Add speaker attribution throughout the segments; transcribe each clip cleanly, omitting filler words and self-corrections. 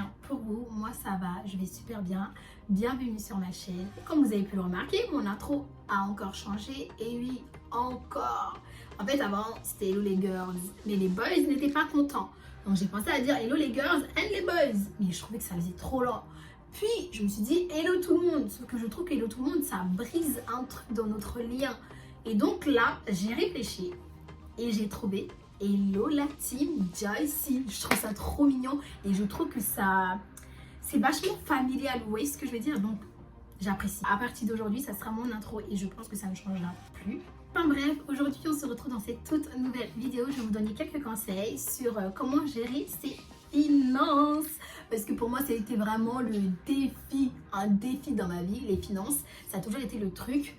Speaker 1: bien pour vous? Moi ça va, je vais super bien. Bienvenue sur ma chaîne. Comme vous avez pu le remarquer, mon intro a encore changé. Et oui, encore. En fait avant c'était hello les girls, mais les boys n'étaient pas contents. Donc j'ai pensé à dire hello les girls and les boys. Mais je trouvais que ça faisait trop lent. Puis je me suis dit hello tout le monde. Sauf que je trouve que hello tout le monde ça brise un truc dans notre lien. Et donc là j'ai réfléchi et j'ai trouvé hello la team Joycey. Je trouve ça trop mignon et je trouve que ça c'est vachement familial, vous voyez ce que je veux dire? Donc j'apprécie. À partir d'aujourd'hui ça sera mon intro et je pense que ça ne changera plus. Enfin bref, aujourd'hui on se retrouve dans cette toute nouvelle vidéo. Je vais vous donner quelques conseils sur comment gérer ses finances. Parce que pour moi ça a été vraiment le défi, un défi dans ma vie. Les finances, ça a toujours été le truc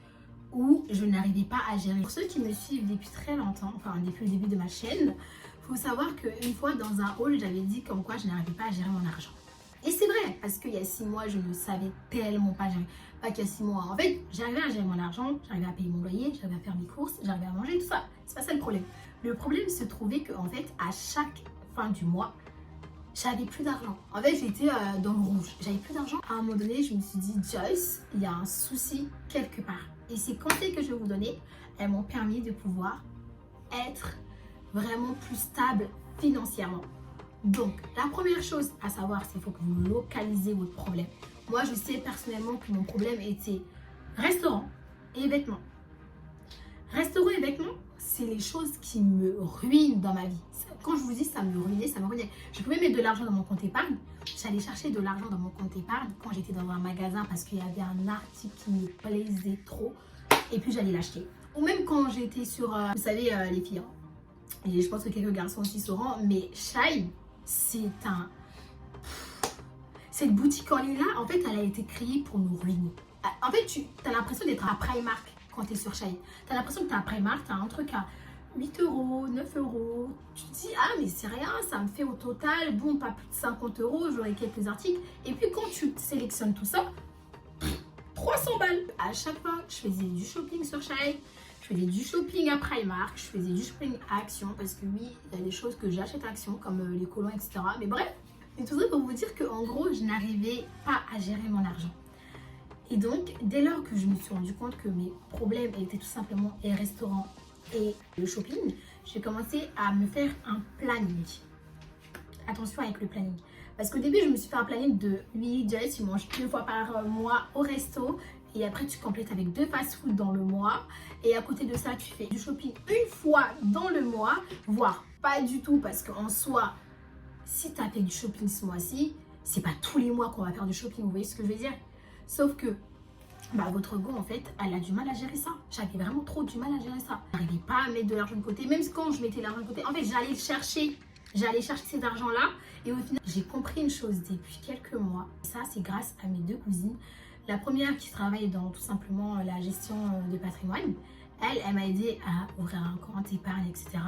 Speaker 1: où je n'arrivais pas à gérer. Pour ceux qui me suivent depuis très longtemps, enfin depuis le début de ma chaîne, il faut savoir qu'une fois dans un haul, j'avais dit comme quoi je n'arrivais pas à gérer mon argent. Et c'est vrai, parce qu'il y a 6 mois, je ne savais tellement pas gérer. Pas qu'il y a 6 mois. En fait, j'arrivais à gérer mon argent, j'arrivais à payer mon loyer, j'arrivais à faire mes courses, j'arrivais à manger, tout ça. C'est pas ça le problème. Le problème se trouvait qu'en fait, à chaque fin du mois, j'avais plus d'argent. En fait, j'étais dans le rouge. J'avais plus d'argent. À un moment donné, je me suis dit, Joyce, il y a un souci quelque part. Et ces conseils que je vais vous donner, elles m'ont permis de pouvoir être vraiment plus stable financièrement. Donc, la première chose à savoir, c'est qu'il faut que vous localisez votre problème. Moi, je sais personnellement que mon problème était restaurant et vêtements. Restaurant et vêtements, c'est les choses qui me ruinent dans ma vie. Quand je vous dis ça me ruinait, ça me ruinait. Je pouvais mettre de l'argent dans mon compte épargne. J'allais chercher de l'argent dans mon compte épargne quand j'étais dans un magasin parce qu'il y avait un article qui me plaisait trop. Et puis j'allais l'acheter. Ou même quand j'étais sur, vous savez, les filles. Et je pense que quelques garçons aussi sauront. Mais Shein, c'est un... Cette boutique en ligne là, en fait, elle a été créée pour nous ruiner. En fait, tu as l'impression d'être à Primark quand tu es sur Shein. Tu as l'impression que tu es à Primark, tu as un truc à 8 €, 9 €. Tu te dis, ah mais c'est rien, ça me fait au total, bon, pas plus de 50 €, j'aurai quelques articles. Et puis quand tu sélectionnes tout ça, 300 balles. À chaque fois, je faisais du shopping sur Shein, je faisais du shopping à Primark, je faisais du shopping à Action, parce que oui, il y a des choses que j'achète à Action, comme les collants, etc. Mais bref, et tout ça pour vous dire qu'en gros, je n'arrivais pas à gérer mon argent. Et donc, dès lors que je me suis rendu compte que mes problèmes étaient tout simplement les restaurants et le shopping, j'ai commencé à me faire un planning. Attention avec le planning. Parce qu'au début, je me suis fait un planning de 8 Joyce, tu manges 2 fois par mois au resto. Et après, tu complètes avec 2 fast-food dans le mois. Et à côté de ça, tu fais du shopping une fois dans le mois, voire pas du tout. Parce qu'en soi, si tu as fait du shopping ce mois-ci, c'est pas tous les mois qu'on va faire du shopping. Vous voyez ce que je veux dire? Sauf que votre go, en fait, elle a du mal à gérer ça. J'avais vraiment trop du mal à gérer ça. Je n'arrivais pas à mettre de l'argent de côté. Même quand je mettais l'argent de côté, en fait, j'allais chercher cet argent-là. Et au final, j'ai compris une chose depuis quelques mois. Ça, c'est grâce à mes 2 cousines. La première qui travaille dans tout simplement la gestion de patrimoine. Elle m'a aidé à ouvrir un compte épargne, etc.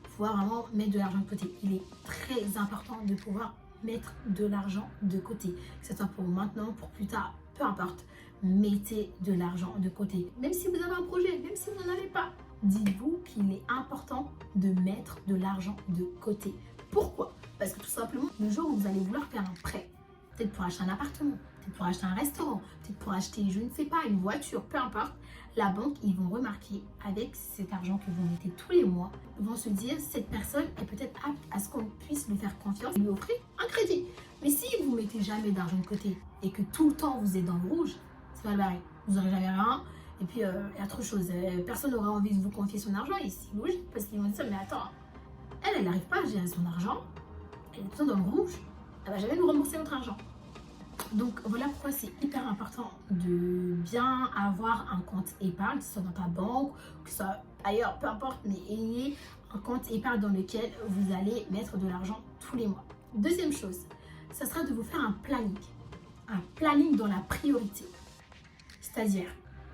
Speaker 1: Pouvoir vraiment mettre de l'argent de côté. Il est très important de pouvoir mettre de l'argent de côté. Que ce soit pour maintenant, pour plus tard, peu importe. Mettez de l'argent de côté. Même si vous avez un projet, même si vous n'en avez pas, dites-vous qu'il est important de mettre de l'argent de côté. Pourquoi? Parce que tout simplement, le jour où vous allez vouloir faire un prêt, peut-être pour acheter un appartement, peut-être pour acheter un restaurant, peut-être pour acheter, je ne sais pas, une voiture, peu importe, la banque, ils vont remarquer avec cet argent que vous mettez tous les mois, ils vont se dire, cette personne est peut-être apte à ce qu'on puisse lui faire confiance et lui offrir un crédit. Mais si vous mettez jamais d'argent de côté et que tout le temps vous êtes dans le rouge, c'est pas pareil. Vous n'aurez jamais rien. Et puis, il y a autre chose. Personne n'aura envie de vous confier son argent. Et c'est logique parce qu'ils vont dire, mais attends, elle n'arrive pas à gérer son argent. Elle est tout le temps dans le rouge. Elle va jamais nous rembourser notre argent. Donc, voilà pourquoi c'est hyper important de bien avoir un compte épargne, que ce soit dans ta banque, que ce soit ailleurs, peu importe, mais ayez un compte épargne dans lequel vous allez mettre de l'argent tous les mois. Deuxième chose, ça sera de vous faire un planning. Un planning dans la priorité. C'est-à-dire,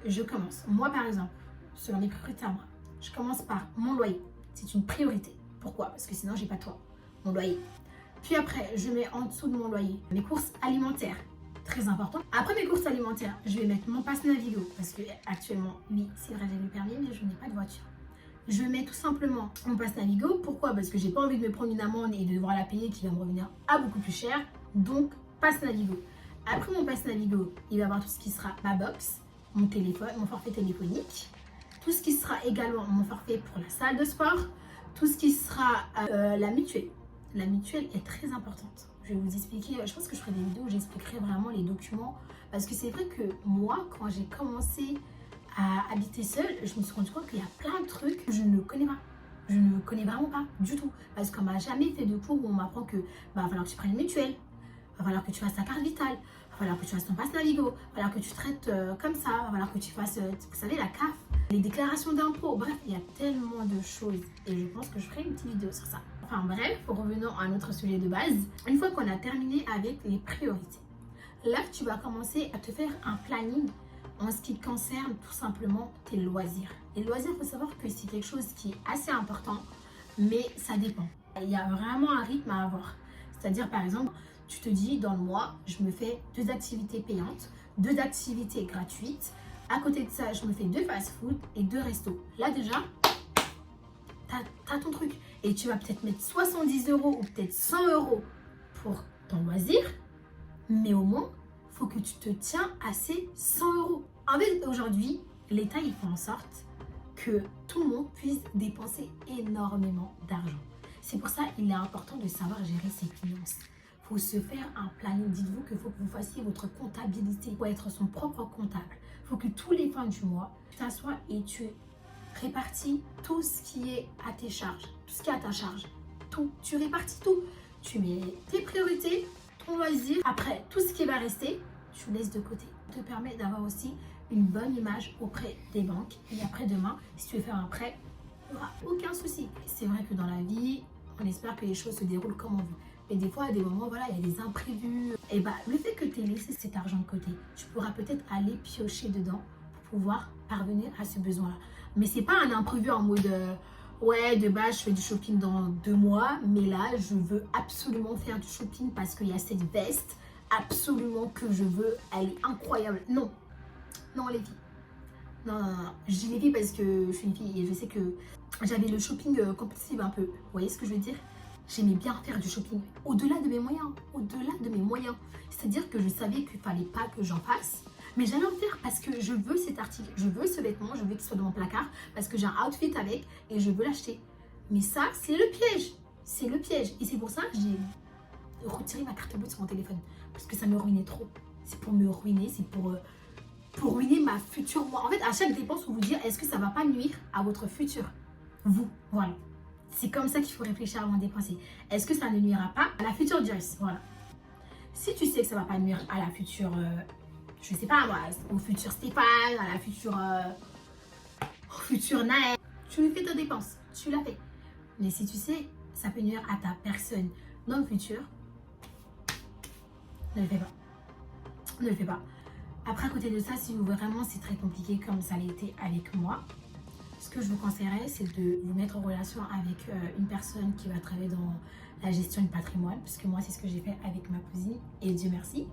Speaker 1: je commence, moi par exemple, selon mes priorités à moi, je commence par mon loyer. C'est une priorité. Pourquoi? Parce que sinon, j'ai pas de toit. Mon loyer. Puis après, je mets en dessous de mon loyer mes courses alimentaires. Très important. Après mes courses alimentaires, je vais mettre mon pass Navigo. Parce que actuellement, oui, c'est vrai, j'ai le permis, mais je n'ai pas de voiture. Je mets tout simplement mon pass Navigo. Pourquoi? Parce que j'ai pas envie de me prendre une amende et de devoir la payer qui va me revenir à beaucoup plus cher. Donc, passe Navigo. Après mon passe Navigo, il va y avoir tout ce qui sera ma box, mon téléphone, mon forfait téléphonique, tout ce qui sera également mon forfait pour la salle de sport, tout ce qui sera la mutuelle. La mutuelle est très importante. Je vais vous expliquer, je pense que je ferai des vidéos où j'expliquerai vraiment les documents. Parce que c'est vrai que moi, quand j'ai commencé à habiter seule, je me suis rendu compte qu'il y a plein de trucs que je ne connais pas. Je ne connais vraiment pas du tout. Parce qu'on m'a jamais fait de cours où on m'apprend que va falloir que tu prennes une mutuelle, va falloir que tu fasses ta carte vitale, va falloir que tu fasses ton passe Navigo, va falloir que tu traites comme ça, va falloir que tu fasses, vous savez, la CAF, les déclarations d'impôts. Bref, il y a tellement de choses et je pense que je ferai une petite vidéo sur ça. Enfin bref, revenons à notre sujet de base. Une fois qu'on a terminé avec les priorités, là, tu vas commencer à te faire un planning en ce qui concerne tout simplement tes loisirs. Les loisirs, il faut savoir que c'est quelque chose qui est assez important, mais ça dépend. Il y a vraiment un rythme à avoir. C'est-à-dire, par exemple, tu te dis, dans le mois, je me fais 2 activités payantes, 2 activités gratuites. À côté de ça, je me fais 2 fast-food et 2 restos. Là, déjà, t'as ton truc. Et tu vas peut-être mettre 70 € ou peut-être 100 € pour ton loisir. Mais au moins, il faut que tu te tiens à ces 100 €. En fait, aujourd'hui, l'État, il fait en sorte que tout le monde puisse dépenser énormément d'argent. C'est pour ça qu'il est important de savoir gérer ses finances. Il faut se faire un planning. Dites-vous qu'il faut que vous fassiez votre comptabilité. Il faut être son propre comptable. Il faut que tous les fins du mois, tu t'assoies et tu répartis tout ce qui est à tes charges. Tout ce qui est à ta charge. Tout. Tu répartis tout. Tu mets tes priorités, loisir. Après, tout ce qui va rester, tu laisses de côté. Ça te permet d'avoir aussi une bonne image auprès des banques. Et après demain, si tu veux faire un prêt, il n'y aura aucun souci. C'est vrai que dans la vie, on espère que les choses se déroulent comme on veut. Mais des fois, à des moments, voilà, il y a des imprévus. Et bah, le fait que tu aies laissé cet argent de côté, tu pourras peut-être aller piocher dedans pour pouvoir parvenir à ce besoin-là. Mais c'est pas un imprévu en mode... ouais, de base, je fais du shopping dans 2 mois, mais là, je veux absolument faire du shopping parce qu'il y a cette veste, absolument que je veux, elle est incroyable. Non, non les filles, non, non, non. Je dis les filles parce que je suis une fille et je sais que j'avais le shopping compulsif un peu. Vous voyez ce que je veux dire? J'aimais bien faire du shopping au-delà de mes moyens, au-delà de mes moyens. C'est-à-dire que je savais qu'il ne fallait pas que j'en fasse. Mais j'allais en faire parce que je veux cet article, je veux ce vêtement, je veux qu'il soit dans mon placard parce que j'ai un outfit avec et je veux l'acheter. Mais ça, c'est le piège. C'est le piège. Et c'est pour ça que j'ai retiré ma carte bleue sur mon téléphone. Parce que ça me ruinait trop. C'est pour me ruiner, c'est pour ruiner ma future moi. En fait, à chaque dépense, vous vous dire, est-ce que ça ne va pas nuire à votre futur vous? Voilà. C'est comme ça qu'il faut réfléchir avant de dépenser. Est-ce que ça ne nuira pas à la future Joyce? Voilà. Si tu sais que ça ne va pas nuire à la future... je sais pas moi, au futur Stéphane, à la future au futur Naël, tu lui fais ta dépense, tu l'as fait. Mais si tu sais, ça peut nuire à ta personne dans le futur, ne le fais pas. Ne le fais pas. Après, à côté de ça, si vous vraiment c'est très compliqué comme ça l'a été avec moi, ce que je vous conseillerais, c'est de vous mettre en relation avec une personne qui va travailler dans la gestion du patrimoine, puisque moi, c'est ce que j'ai fait avec ma cousine, et Dieu merci.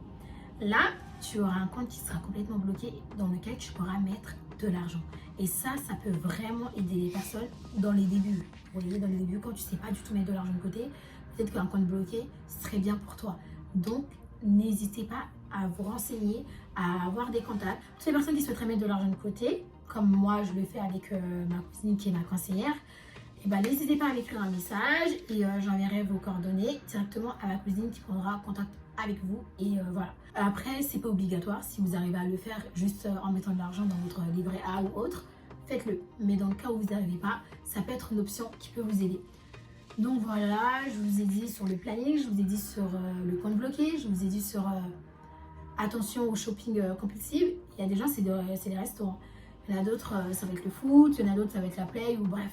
Speaker 1: Là, tu auras un compte qui sera complètement bloqué dans lequel tu pourras mettre de l'argent. Et ça peut vraiment aider les personnes dans les débuts. Vous voyez, dans les débuts, quand tu ne sais pas du tout mettre de l'argent de côté, peut-être qu'un compte bloqué serait bien pour toi. Donc, n'hésitez pas à vous renseigner, à avoir des contacts. Toutes les personnes qui souhaiteraient mettre de l'argent de côté, comme moi, je le fais avec ma cousine qui est ma conseillère, et ben, n'hésitez pas à m'écrire un message et j'enverrai vos coordonnées directement à ma cousine qui prendra contact avec vous et voilà. Après, c'est pas obligatoire. Si vous arrivez à le faire juste en mettant de l'argent dans votre livret A ou autre, faites-le. Mais dans le cas où vous n'arrivez pas, ça peut être une option qui peut vous aider. Donc voilà, je vous ai dit sur le planning, je vous ai dit sur le compte bloqué, je vous ai dit sur attention au shopping compulsif. Il y a des gens, c'est les restaurants. Il y en a d'autres, ça va être le foot, il y en a d'autres, ça va être la play ou bref.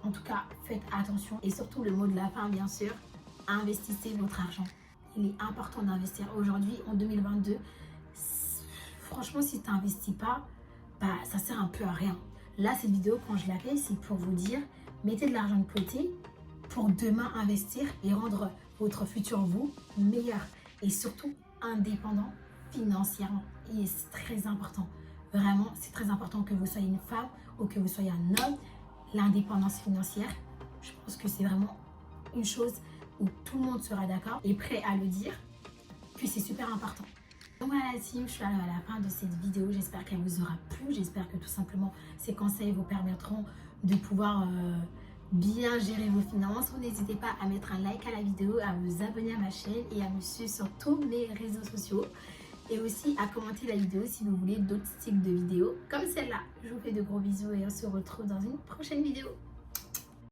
Speaker 1: En tout cas, faites attention. Et surtout, le mot de la fin, bien sûr, investissez votre argent. Il est important d'investir. Aujourd'hui, en 2022, franchement, si tu n'investis pas, bah, ça sert un peu à rien. Là, cette vidéo, quand je la fais, c'est pour vous dire, mettez de l'argent de côté pour demain investir et rendre votre futur vous meilleur. Et surtout, indépendant financièrement. Et c'est très important. Vraiment, c'est très important que vous soyez une femme ou que vous soyez un homme. L'indépendance financière, je pense que c'est vraiment une chose où tout le monde sera d'accord et prêt à le dire, puis c'est super important. Donc voilà la team, je suis arrivée à la fin de cette vidéo, j'espère qu'elle vous aura plu, j'espère que tout simplement ces conseils vous permettront de pouvoir bien gérer vos finances. N'hésitez pas à mettre un like à la vidéo, à vous abonner à ma chaîne et à me suivre sur tous mes réseaux sociaux. Et aussi à commenter la vidéo si vous voulez d'autres styles de vidéos comme celle-là. Je vous fais de gros bisous et on se retrouve dans une prochaine vidéo.